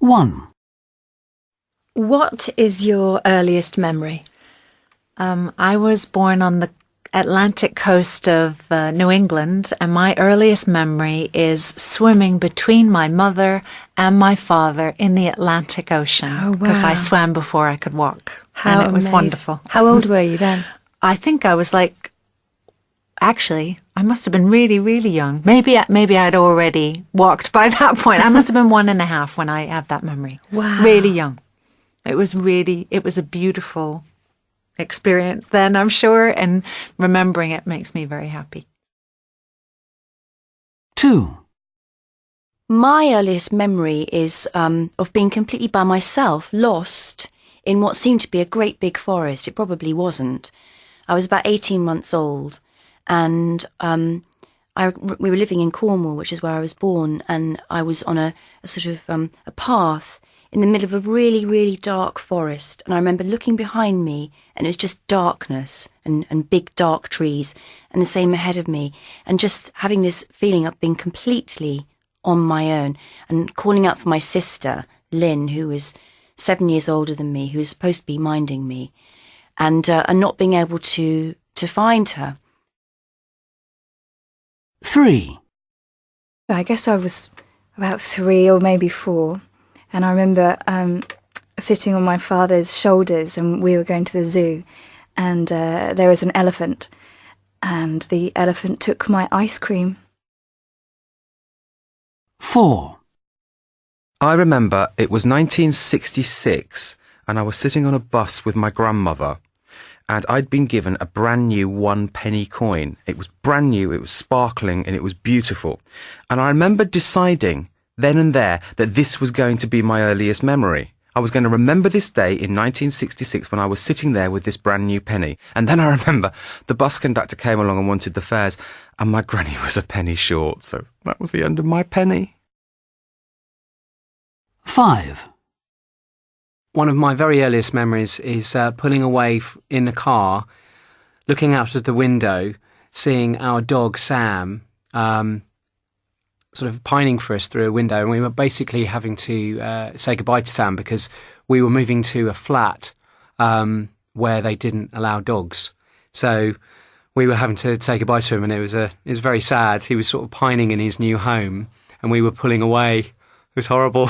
1. What is your earliest memory? I was born on the Atlantic coast of New England, and my earliest memory is swimming between my mother and my father in the Atlantic Ocean. Oh, wow. Because I swam before I could walk. How and it was amazing. wonderful. How old were you then? I think I was actually, I must have been really, really young. Maybe I'd already walked by that point. I must have been 1.5 when I have that memory. Wow. Really young. It was a beautiful experience then, I'm sure, and remembering it makes me very happy. 2. My earliest memory is of being completely by myself, lost in what seemed to be a great big forest. It probably wasn't. I was about 18 months old, and we were living in Cornwall, which is where I was born, and I was on a sort of a path in the middle of a really, really dark forest. And I remember looking behind me, and it was just darkness and big dark trees, and the same ahead of me, and just having this feeling of being completely on my own, and calling out for my sister, Lynn, who was 7 years older than me, who was supposed to be minding me, and not being able to find her. 3. I guess I was about 3 or maybe 4. And I remember sitting on my father's shoulders, and we were going to the zoo, and there was an elephant, and the elephant took my ice cream. 4. I remember it was 1966 and I was sitting on a bus with my grandmother, and I'd been given a brand new 1-penny coin. It was brand new, it was sparkling, and it was beautiful. And I remember deciding then and there that this was going to be my earliest memory. I was going to remember this day in 1966 when I was sitting there with this brand new penny. And then I remember the bus conductor came along and wanted the fares, and my granny was a penny short, so that was the end of my penny. 5. One of my very earliest memories is pulling away in the car, looking out of the window, seeing our dog Sam sort of pining for us through a window, and we were basically having to say goodbye to Sam because we were moving to a flat where they didn't allow dogs. So we were having to say goodbye to him, and it was very sad. He was sort of pining in his new home, and we were pulling away. It was horrible.